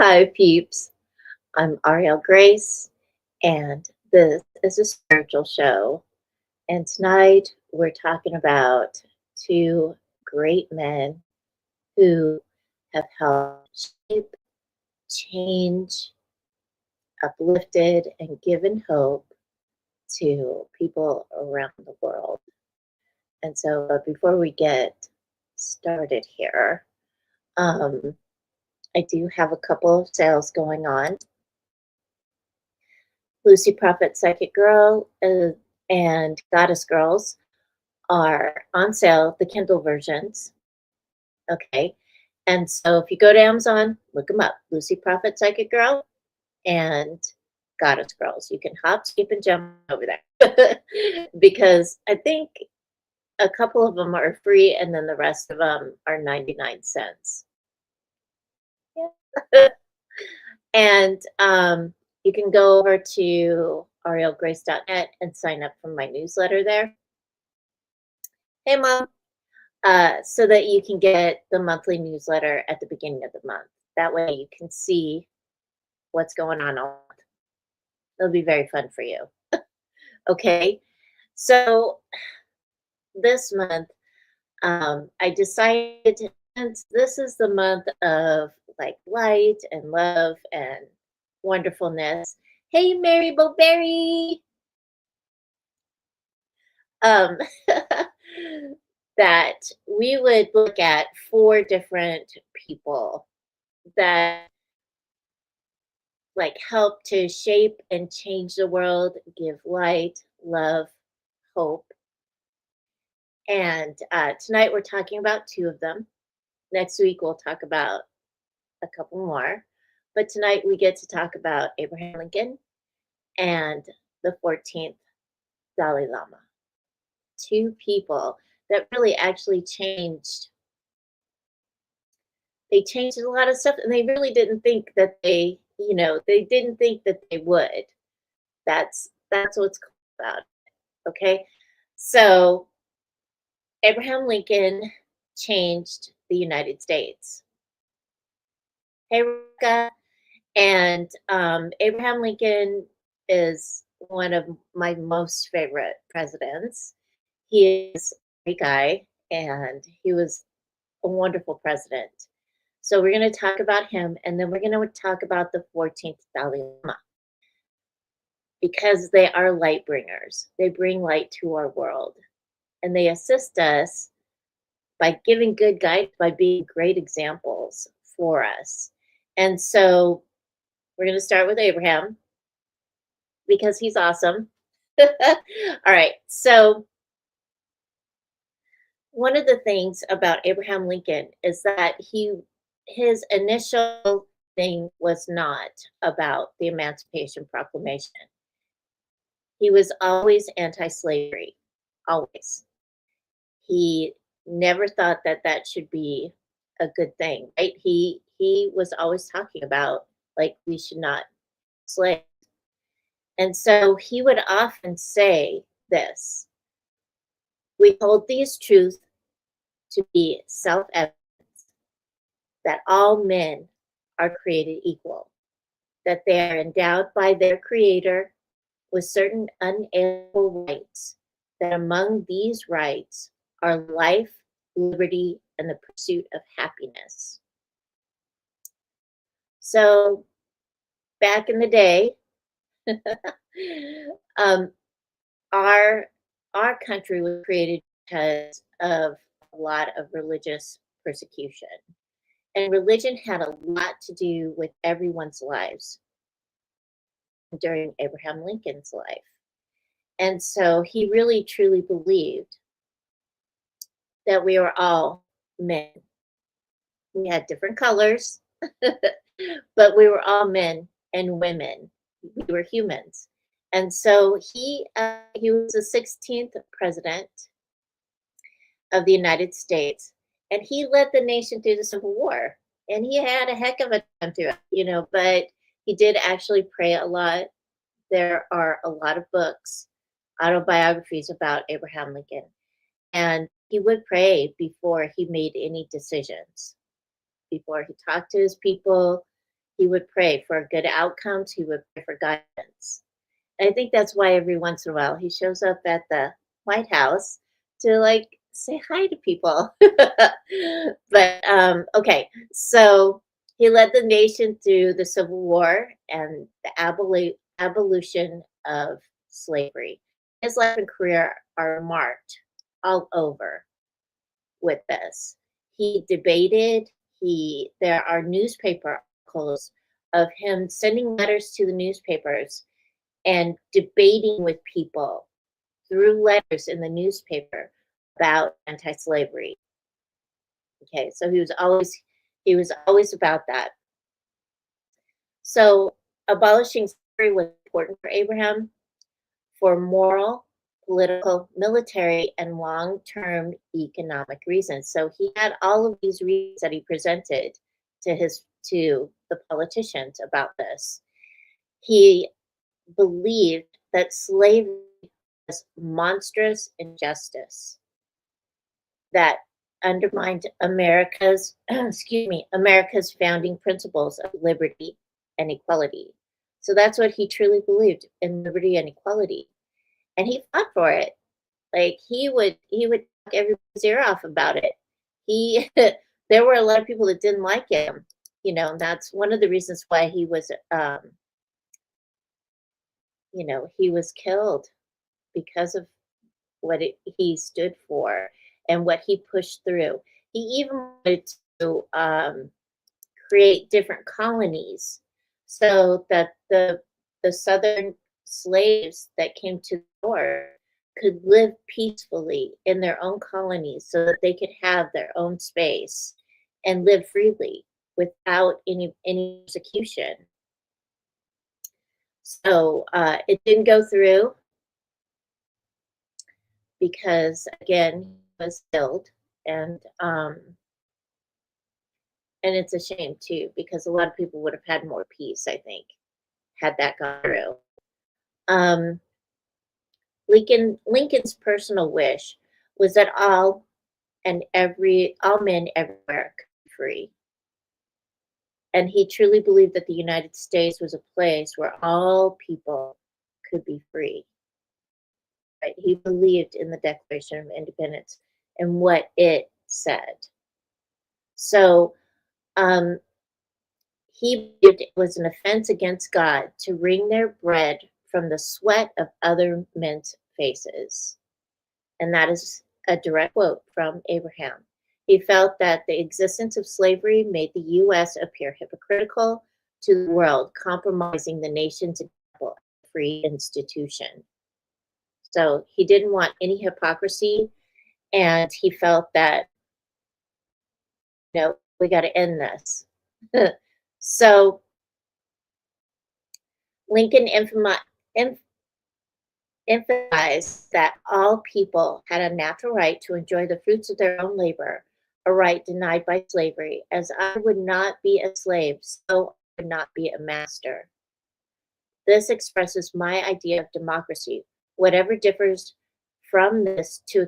Hi, peeps. I'm Auriel Grace, and this is a spiritual show. And tonight we're talking about two great men who have helped shape, change, uplifted, and given hope to people around the world. And so, before we get started here, um, I do have a couple of sales going on. Lucy Prophet Psychic Girl and Goddess Girls are on sale, the Kindle versions. Okay. And so if you go to Amazon, look them up Lucy Prophet Psychic Girl and Goddess Girls. You can hop, skip, and jump over there because I think a couple of them are free and then the rest of them are 99 cents. Yeah. And you can go over to aurielgrace.net and sign up for my newsletter there. Hey, Mom. So that you can get the monthly newsletter at the beginning of the month. That way you can see what's going on all month. It'll be very fun for you. Okay. So this month, I decided, since this is the month of like light and love and wonderfulness. Hey, Mary Bowberry. Um, that we would look at four different people that like help to shape and change the world, give light, love, hope. And tonight we're talking about two of them. Next week we'll talk about a couple more. But tonight we get to talk about Abraham Lincoln and the 14th Dalai Lama. Two people that really actually changed. They changed a lot of stuff and they really didn't think that they didn't think that they would. That's what's cool about it. Okay. So Abraham Lincoln changed the United States. Hey, Rebecca. And Abraham Lincoln is one of my most favorite presidents. He is a great guy, and he was a wonderful president. So we're going to talk about him, and then we're going to talk about the 14th Dalai Lama because they are light bringers. They bring light to our world, and they assist us by giving good guidance, by being great examples for us. And so we're going to start with Abraham because he's awesome. All right. So, one of the things about Abraham Lincoln is that his initial thing was not about the Emancipation Proclamation. He was always anti-slavery, always. He never thought that that should be a good thing, right? He was always talking about like we should not slave. And so he would often say this: we hold these truths to be self-evident, that all men are created equal, that they are endowed by their creator with certain unalienable rights, that among these rights are life, liberty, and the pursuit of happiness. So back in the day, um, our our country was created because of a lot of religious persecution. And religion had a lot to do with everyone's lives during Abraham Lincoln's life. And so he really truly believed that we were all men. We had different colors, but we were all men and women. We were humans. And so he was the 16th president of the United States, and he led the nation through the Civil War. And he had a heck of a time through it, but he did actually pray a lot. There are a lot of books, autobiographies about Abraham Lincoln, and he would pray before he made any decisions. Before he talked to his people, He would pray for good outcomes. He would pray for guidance. And I think that's why every once in a while he shows up at the White House to like say hi to people. But okay, so he led the nation through the Civil War and the abolition of slavery. His life and career are marked all over with this. He debated, there are newspaper articles of him sending letters to the newspapers and debating with people through letters in the newspaper about anti-slavery. Okay, so he was always about that. So abolishing slavery was important for Abraham for moral, political, military, and long-term economic reasons. So he had all of these reasons that he presented to the politicians about this. He believed that slavery was monstrous injustice that undermined America's America's founding principles of liberty and equality. So that's what he truly believed in, liberty and equality. And he fought for it. Like he would talk everybody's ear off about it. He there were a lot of people that didn't like him. And that's one of the reasons why he was killed, because of he stood for and what he pushed through. He even wanted to create different colonies so that the southern slaves that came to the north could live peacefully in their own colonies so that they could have their own space and live freely without any persecution. So it didn't go through because, again, he was killed, and it's a shame too, because a lot of people would have had more peace, I think, had that gone through. Um, Lincoln's personal wish was that all men everywhere could be free. And he truly believed that the United States was a place where all people could be free. Right? He believed in the Declaration of Independence and what it said. So he believed it was an offense against God to wring their bread from the sweat of other men's faces. And that is a direct quote from Abraham. He felt that the existence of slavery made the U.S. appear hypocritical to the world, compromising the nation's example of free institution. So he didn't want any hypocrisy, and he felt that, we got to end this. So Lincoln emphasized that all people had a natural right to enjoy the fruits of their own labor, a right denied by slavery. As I would not be a slave, so I would not be a master. This expresses my idea of democracy. Whatever differs from this to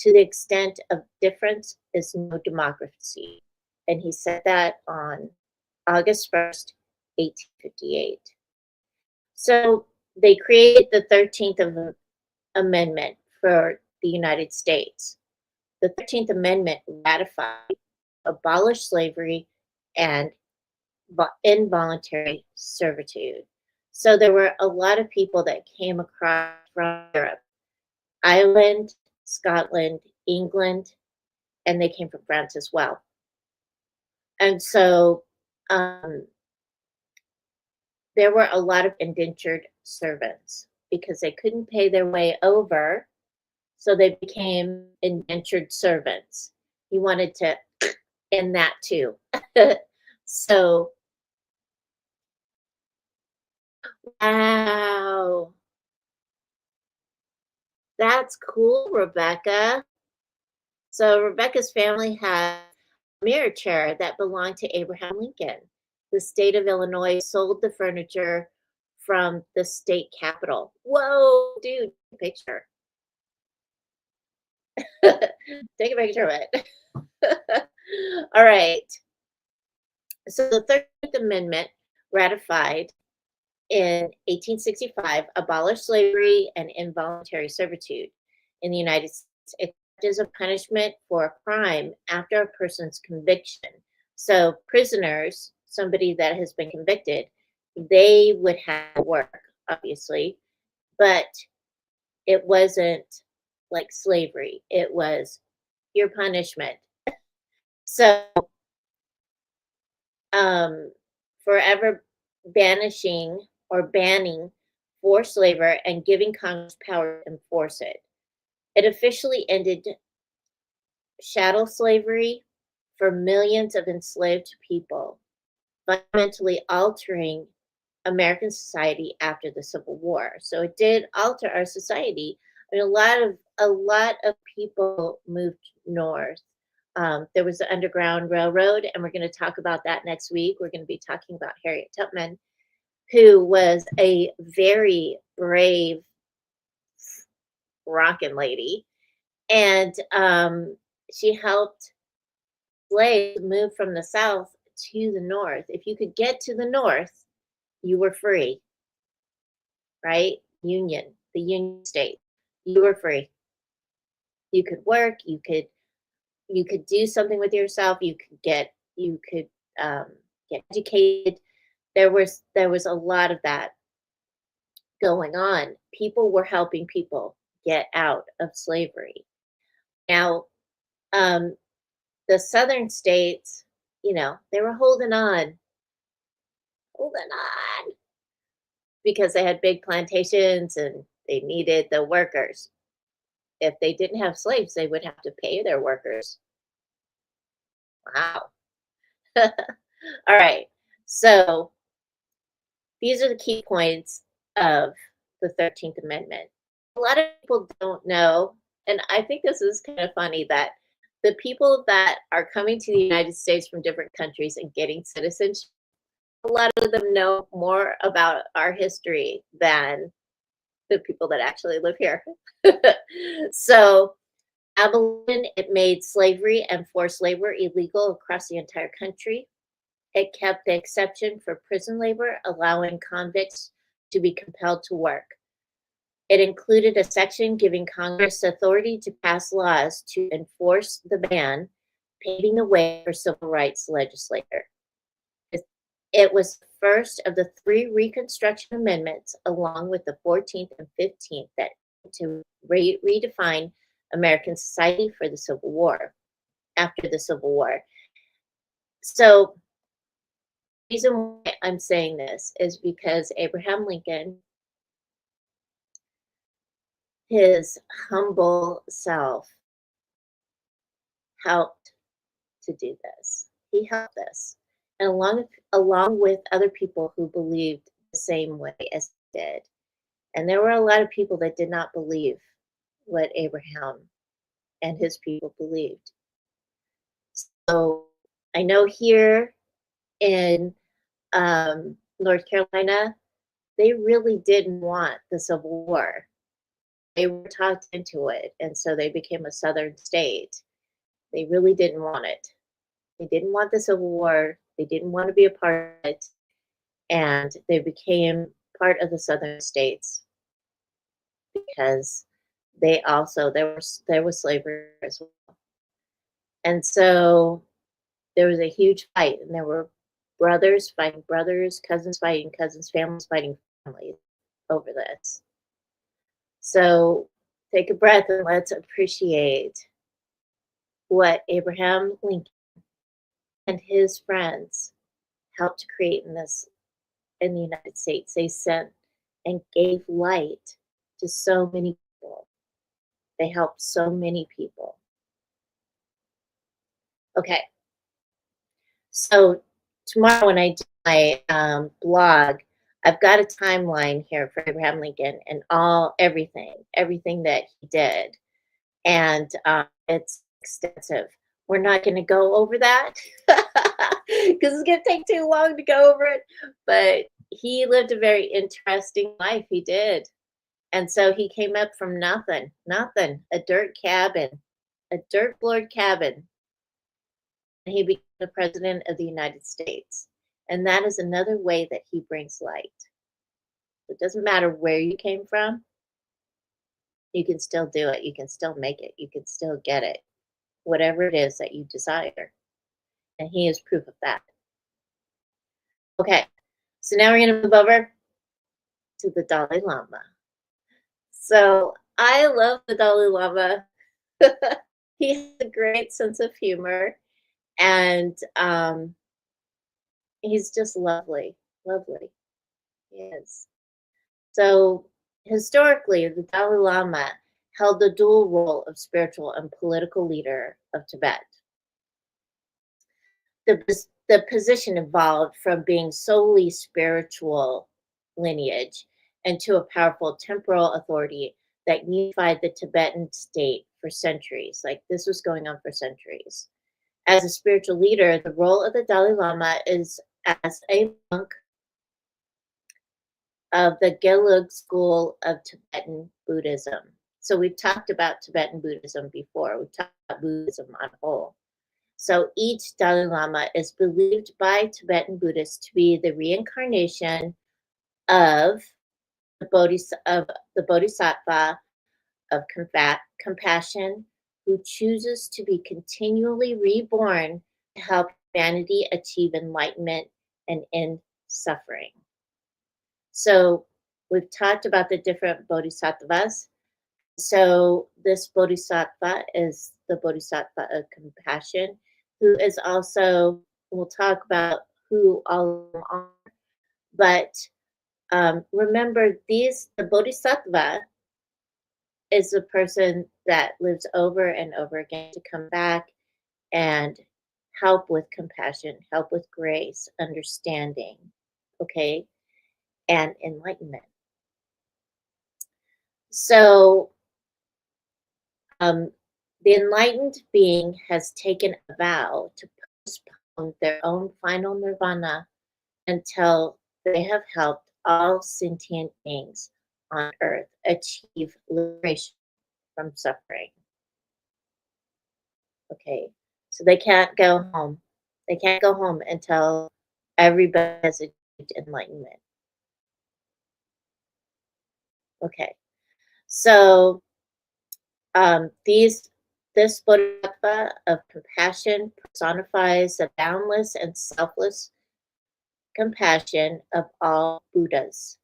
the extent of difference is no democracy. And he said that on August 1st, 1858. So they created the 13th Amendment for the United States. The 13th Amendment ratified, abolished slavery, and involuntary servitude. So there were a lot of people that came across from Europe, Ireland, Scotland, England, and they came from France as well. And so there were a lot of indentured servants because they couldn't pay their way over, so they became indentured servants. He wanted to end that too. So, wow, that's cool, Rebecca. So Rebecca's family had a mirror chair that belonged to Abraham Lincoln. The state of Illinois sold the furniture from the state capitol. Whoa, dude, picture. Take a picture of it. All right. So the 13th Amendment, ratified in 1865, abolished slavery and involuntary servitude in the United States, except as a punishment for a crime after a person's conviction. So prisoners, somebody that has been convicted, they would have to work, obviously, but it wasn't like slavery. It was your punishment. So um, forever banishing or banning forced labor and giving Congress power to enforce it. It officially ended chattel slavery for millions of enslaved people, fundamentally altering American society after the Civil War. So it did alter our society. I mean, a lot of people moved north. There was the Underground Railroad, and we're going to talk about that next week. We're going to be talking about Harriet Tubman, who was a very brave rockin' lady, and she helped slaves move from the South to the North. If you could get to the North, you were free, right? The Union state, you were free. You could work. You could do something with yourself. You could get educated. There was a lot of that going on. People were helping people get out of slavery. Now, um, the southern states, they were holding on because they had big plantations and they needed the workers. If they didn't have slaves, they would have to pay their workers. Wow. All right. So these are the key points of the 13th Amendment. A lot of people don't know, and I think this is kind of funny that the people that are coming to the United States from different countries and getting citizenship, a lot of them know more about our history than the people that actually live here. So, abolition, it made slavery and forced labor illegal across the entire country. It kept the exception for prison labor, allowing convicts to be compelled to work. It included a section giving Congress authority to pass laws to enforce the ban, paving the way for civil rights legislature. It was the first of the three Reconstruction Amendments, along with the 14th and 15th, that to redefine American society for the Civil War, after the Civil War. So, the reason why I'm saying this is because Abraham Lincoln, his humble self, helped to do this. He helped us, and along with other people who believed the same way as he did. And there were a lot of people that did not believe what Abraham and his people believed. So I know here in North Carolina, they really didn't want the Civil War. They were talked into it, and so they became a Southern state. They really didn't want it. They didn't want the Civil War. They didn't want to be a part of it, and they became part of the Southern states because there was slavery as well. And so there was a huge fight, and there were brothers fighting brothers, cousins fighting cousins, families fighting families over this. So take a breath and let's appreciate what Abraham Lincoln and his friends helped to create in the United States. They sent and gave light to so many people. They helped so many people. Okay, so tomorrow when I do my blog, I've got a timeline here for Abraham Lincoln and everything that he did, and it's extensive. We're not going to go over that because it's going to take too long to go over it. But he lived a very interesting life. He did, and so he came up from nothing, a dirt cabin, a dirt floored cabin, and he became the President of the United States. And that is another way that he brings light. It doesn't matter where you came from, you can still do it. You can still make it. You can still get it, whatever it is that you desire. And he is proof of that. Okay, so now we're going to move over to the Dalai Lama. So I love the Dalai Lama. He has a great sense of humor, and he's just lovely, lovely. He is. So historically, the Dalai Lama held the dual role of spiritual and political leader of Tibet. The position evolved from being solely spiritual lineage into a powerful temporal authority that unified the Tibetan state for centuries. Like this was going on for centuries. As a spiritual leader, the role of the Dalai Lama is as a monk of the Gelug school of Tibetan Buddhism. So we've talked about Tibetan Buddhism before. We've talked about Buddhism on whole. So each Dalai Lama is believed by Tibetan Buddhists to be the reincarnation of the Bodhisattva of compassion, who chooses to be continually reborn to help humanity achieve enlightenment and end suffering. So we've talked about the different bodhisattvas. So this bodhisattva is the bodhisattva of compassion, who is also, we'll talk about who all of them are, but remember the bodhisattva is the person that lives over and over again to come back and help with compassion, help with grace, understanding, okay, and enlightenment. So the enlightened being has taken a vow to postpone their own final nirvana until they have helped all sentient beings on earth achieve liberation from suffering. Okay, so they can't go home. They can't go home until everybody has achieved enlightenment. Okay, so this bodhisattva of compassion personifies the boundless and selfless compassion of all Buddhas.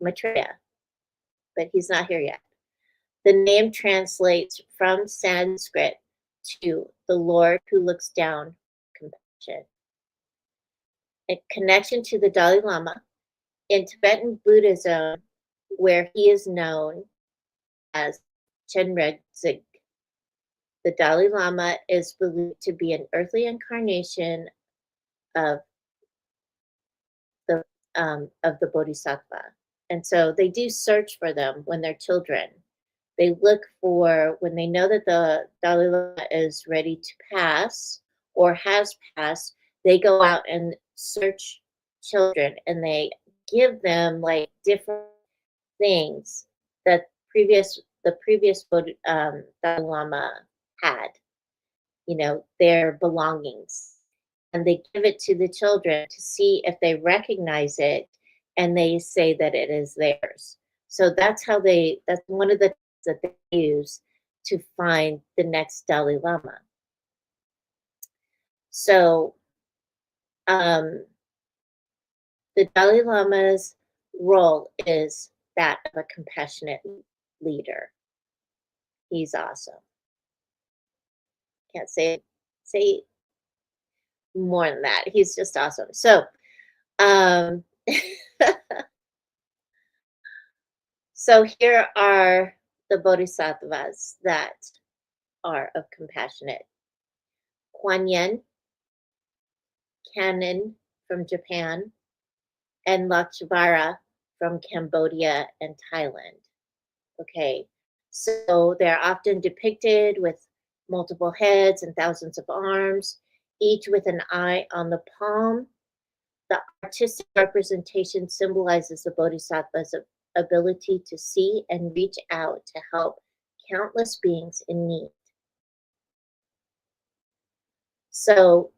Maitreya, but he's not here yet. The name translates from Sanskrit to the Lord who looks down compassion. In connection to the Dalai Lama, in Tibetan Buddhism, where he is known as Chenrezig, the Dalai Lama is believed to be an earthly incarnation of the Bodhisattva. And so they do search for them when they're children. They look for, when they know that the Dalai Lama is ready to pass or has passed, they go out and search children and they give them like different things that the previous Dalai Lama had, their belongings. And they give it to the children to see if they recognize it, and they say that it is theirs. So that's one of the things that they use to find the next Dalai Lama. So the Dalai Lama's role is that of a compassionate leader. He's awesome. Can't say more than that. He's just awesome. So so here are the bodhisattvas that are of compassionate. Kuan Yin, Kannon from Japan, and Lakshvara from Cambodia and Thailand. Okay, so they're often depicted with multiple heads and thousands of arms, each with an eye on the palm. The artistic representation symbolizes the bodhisattva's ability to see and reach out to help countless beings in need. So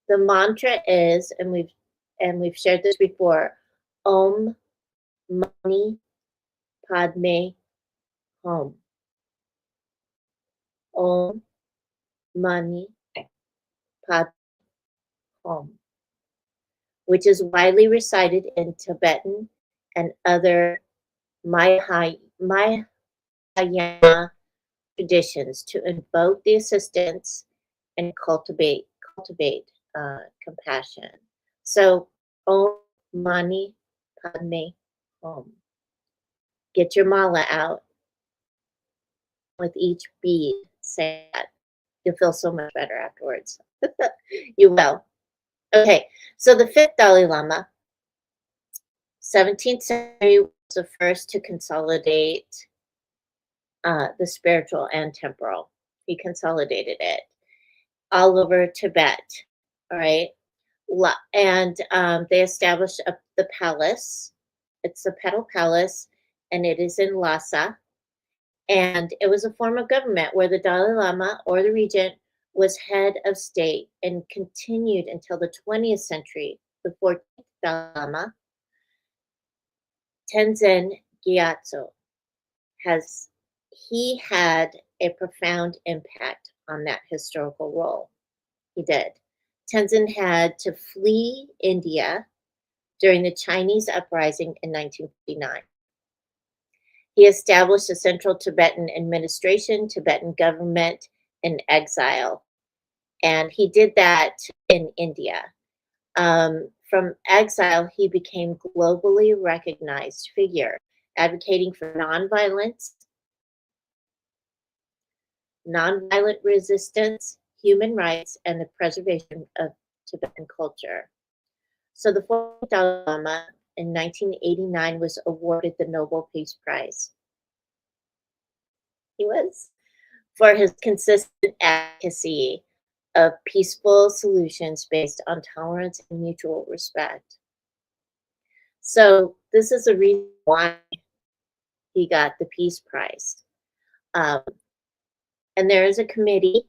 The mantra is, and we've shared this before, Om Mani Padme Hum. Om Mani Padme Hum, which is widely recited in Tibetan and other Mahayana traditions to invoke the assistance and cultivate compassion. So, Om Mani Padme Hum. Get your mala out with each bead. Say that. You'll feel so much better afterwards. You will. Okay, so the fifth Dalai Lama, 17th century, was the first to consolidate the spiritual and temporal. He consolidated it all over Tibet, all right? And they established the palace. It's the Petal Palace, and it is in Lhasa. And it was a form of government where the Dalai Lama or the regent was head of state and continued until the 20th century. The 14th Dalai Lama, Tenzin Gyatso, he had a profound impact on that historical role. He did. Tenzin had to flee India during the Chinese uprising in 1959. He established a central Tibetan administration, Tibetan government in exile. And he did that in India. From exile, he became globally recognized figure, advocating for nonviolent resistance, human rights, and the preservation of Tibetan culture. So the fourth Dalai Lama in 1989 was awarded the Nobel Peace Prize. He was for his consistent advocacy of peaceful solutions based on tolerance and mutual respect. So this is the reason why he got the Peace Prize. And there is a committee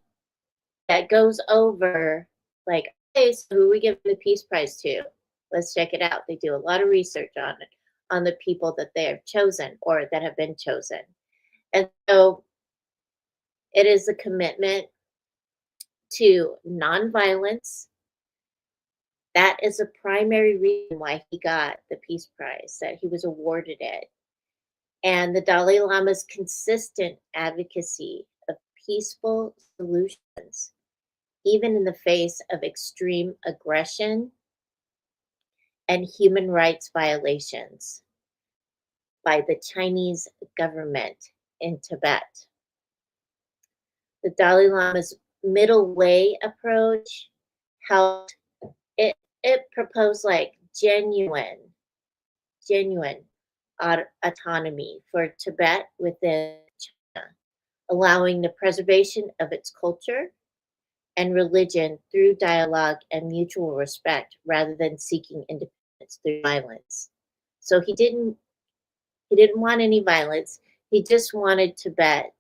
that goes over, like, okay, so who are we giving the Peace Prize to? Let's check it out. They do a lot of research on it, on the people that they have chosen or that have been chosen. And so it is a commitment to nonviolence. That is a primary reason why he got the Peace Prize, that he was awarded it. And the Dalai Lama's consistent advocacy of peaceful solutions, even in the face of extreme aggression and human rights violations by the Chinese government in Tibet. The Dalai Lama's middle way approach helped. It proposed like genuine autonomy for Tibet within China, allowing the preservation of its culture and religion through dialogue and mutual respect rather than seeking independence through violence. So he didn't want any violence. He just wanted Tibet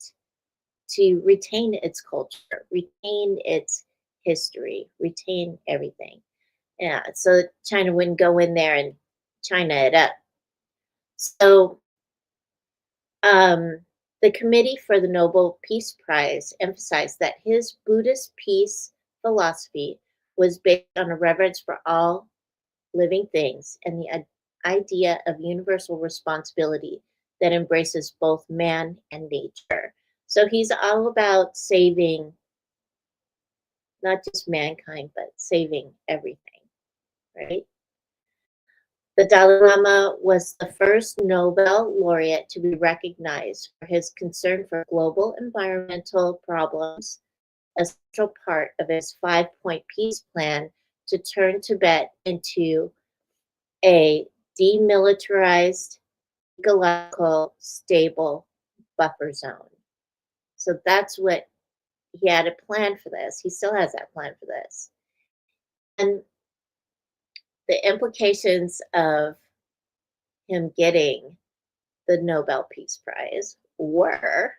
to retain its culture, retain its history, retain everything. Yeah, so China wouldn't go in there and China it up. So the Committee for the Nobel Peace Prize emphasized that his Buddhist peace philosophy was based on a reverence for all living things and the idea of universal responsibility that embraces both man and nature. So he's all about saving not just mankind, but saving everything, right? The Dalai Lama was the first Nobel laureate to be recognized for his concern for global environmental problems, a central part of his 5-point peace plan to turn Tibet into a demilitarized, ecological, stable buffer zone. So that's what he had a plan for this. He still has that plan for this. And the implications of him getting the Nobel Peace Prize were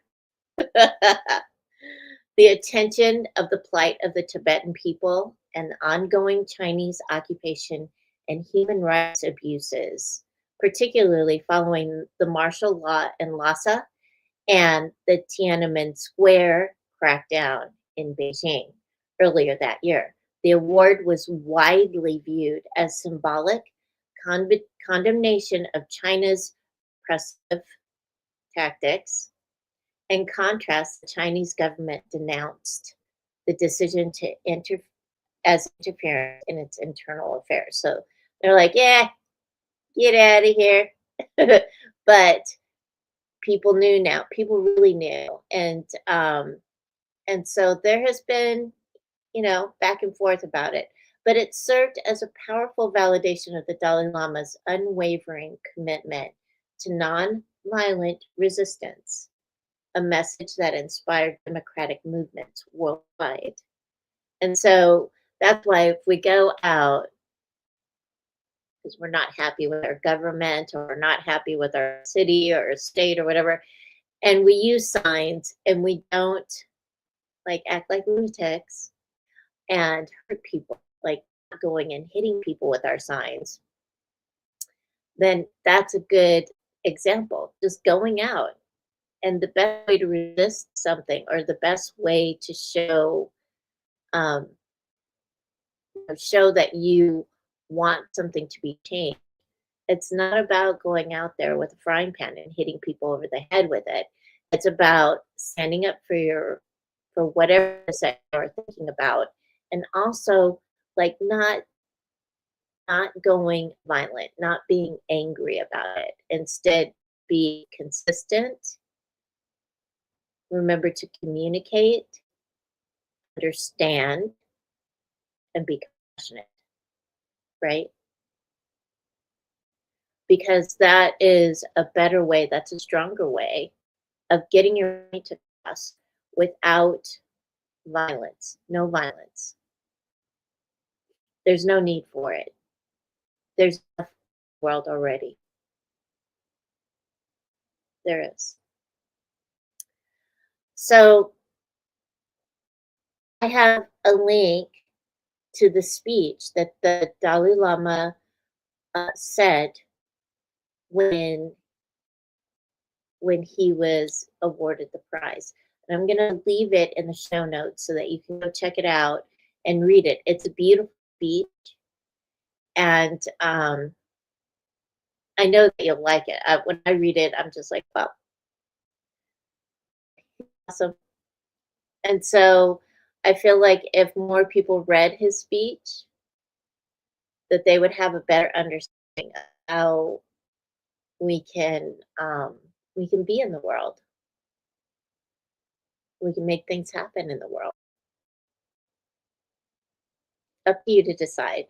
the attention of the plight of the Tibetan people and the ongoing Chinese occupation and human rights abuses, particularly following the martial law in Lhasa and the Tiananmen Square crackdown in Beijing earlier that year. The award was widely viewed as symbolic con- condemnation of China's oppressive tactics. In contrast, the Chinese government denounced the decision to as interference in its internal affairs. So they're like, yeah, get out of here. But people knew now. People really knew. And so there has been, back and forth about it. But it served as a powerful validation of the Dalai Lama's unwavering commitment to nonviolent resistance, a message that inspired democratic movements worldwide. And so that's why if we go out because we're not happy with our government or we're not happy with our city or state or whatever, and we use signs and we don't like act like lunatics and hurt people, like going and hitting people with our signs, then that's a good example. Just going out. And the best way to resist something or the best way to um, show that you want something to be changed. It's not about going out there with a frying pan and hitting people over the head with it. It's about standing up for whatever it is that you're thinking about, and also like not going violent, not being angry about it. Instead, be consistent. Remember to communicate, understand, and be compassionate, right? Because that is a better way, that's a stronger way of getting your point across without violence. No violence. There's no need for it. There's enough in the world already. There is. So I have a link to the speech that the Dalai Lama said when when he was awarded the prize. And I'm going to leave it in the show notes so that you can go check it out and read it. It's a beautiful speech, and I know that you'll like it. When I read it, I'm just like, wow, awesome. And so I feel like if more people read his speech, that they would have a better understanding of how we can um, we can be in the world. We can make things happen in the world. Up to you to decide.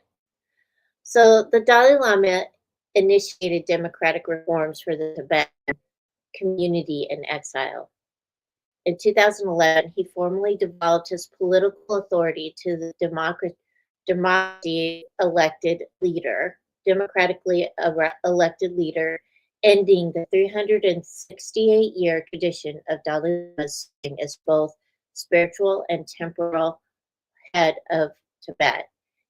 So the Dalai Lama initiated democratic reforms for the Tibetan community in exile. In 2011, he formally devolved his political authority to the democratically elected leader, ending the 368-year tradition of Dalai Lama serving as both spiritual and temporal head of Tibet.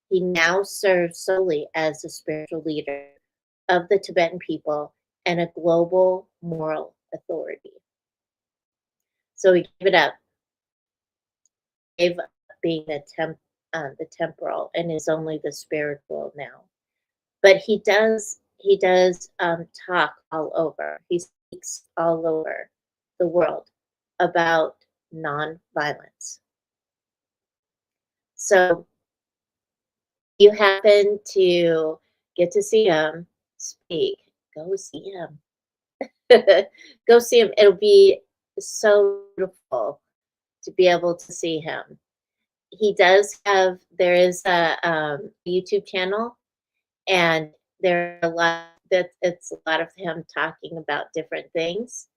He now serves solely as the spiritual leader of the Tibetan people and a global moral authority. So he gave it up, gave up being the temporal, and is only the spiritual now. But he does talk all over. He speaks all over the world about nonviolence. So you happen to get to see him speak, go see him. Go see him. It'll be so beautiful to be able to see him. There is a YouTube channel, and there are a lot that it's a lot of him talking about different things.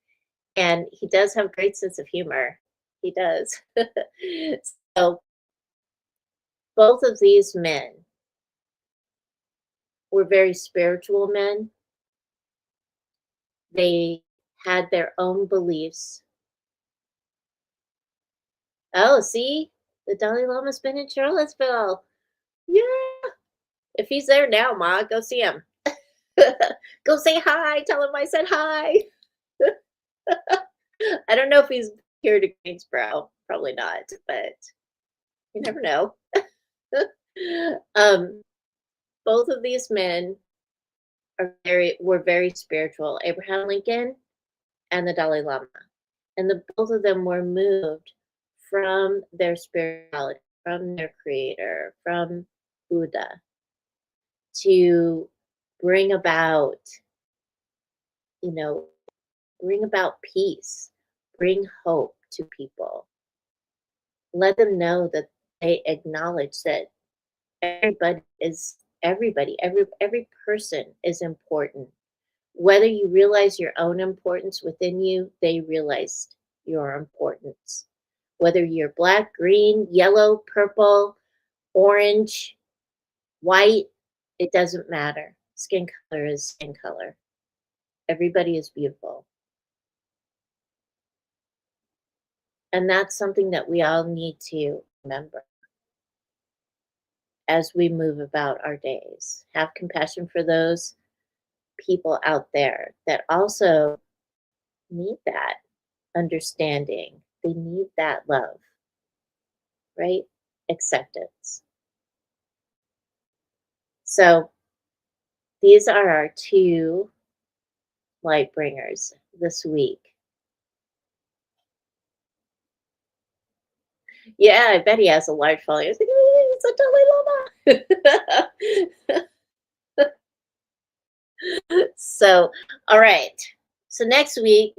And he does have a great sense of humor. He does. So both of these men were very spiritual men. They had their own beliefs. Oh, see, the Dalai Lama's been in Charlottesville. Yeah. If he's there now, Ma, go see him. Go say hi. Tell him I said hi. I don't know if he's here to Greensboro. Probably not, but you never know. um, both of these men were very spiritual. Abraham Lincoln and the Dalai Lama. And the both of them were moved from their spirituality, from their creator, from Buddha, to bring about, you know, bring about peace, bring hope to people. Let them know that they acknowledge that every person is important. Whether you realize your own importance within you, they realized your importance. Whether you're black, green, yellow, purple, orange, white, it doesn't matter. Skin color is skin color. Everybody is beautiful. And that's something that we all need to remember as we move about our days. Have compassion for those people out there that also need that understanding. They need that love, right? Acceptance. So these are our two light bringers this week. Yeah, I bet he has a large following. It's like, "Hey, it's a Dalai Lama." So, all right. So next week,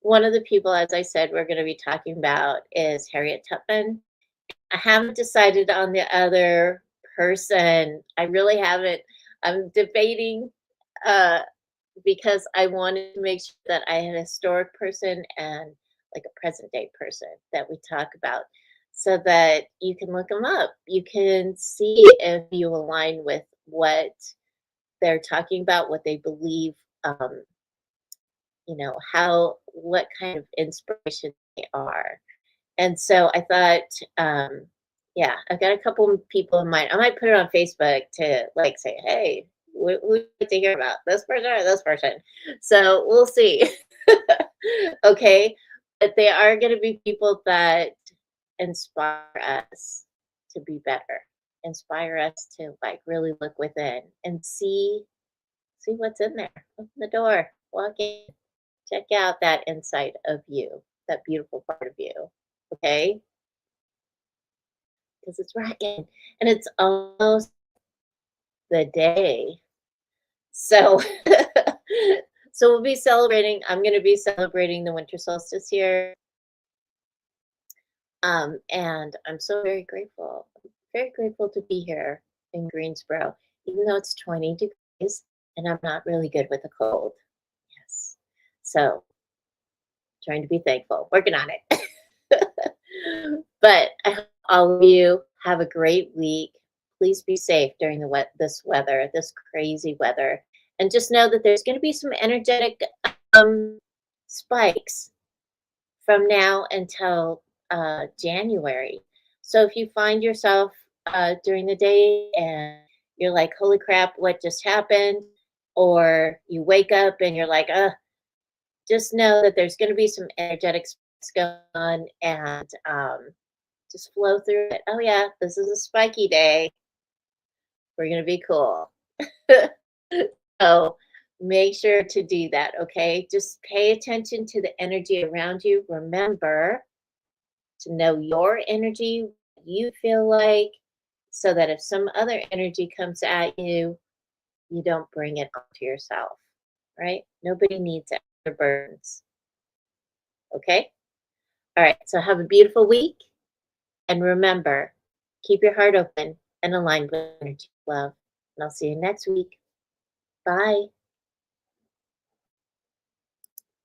one of the people, as I said, we're going to be talking about is Harriet Tubman. I haven't decided on the other person. I really haven't. I'm debating uh, because I wanted to make sure that I had a historic person and like a present day person that we talk about so that you can look them up. You can see if you align with what they're talking about, what they believe, what kind of inspiration they are. And so I thought, yeah, I've got a couple of people in mind. I might put it on Facebook to like say, hey, who do you think about this person or this person? So we'll see. Okay. But they are going to be people that inspire us to be better, inspire us to like really look within and see what's in there. Open the door, walk in, check out that inside of you, that beautiful part of you. Okay, because it's rocking and it's almost the day. So, so we'll be celebrating. I'm going to be celebrating the winter solstice here, and I'm so very grateful to be here in Greensboro, even though it's 20 degrees and I'm not really good with the cold. Yes, so trying to be thankful, working on it. But I hope all of you have a great week. Please be safe during this weather, this crazy weather, and just know that there's going to be some energetic spikes from now until January. So if you find yourself during the day and you're like, "Holy crap, what just happened?" or you wake up and you're like, just know that there's going to be some energetic spikes going on, and just flow through it. Oh yeah, this is a spiky day. We're gonna be cool. So make sure to do that, okay? Just pay attention to the energy around you. Remember to know your energy, what you feel like, so that if some other energy comes at you, you don't bring it onto yourself, right? Nobody needs extra burdens, okay? All right, so have a beautiful week. And remember, keep your heart open and aligned with energy love. And I'll see you next week. Bye.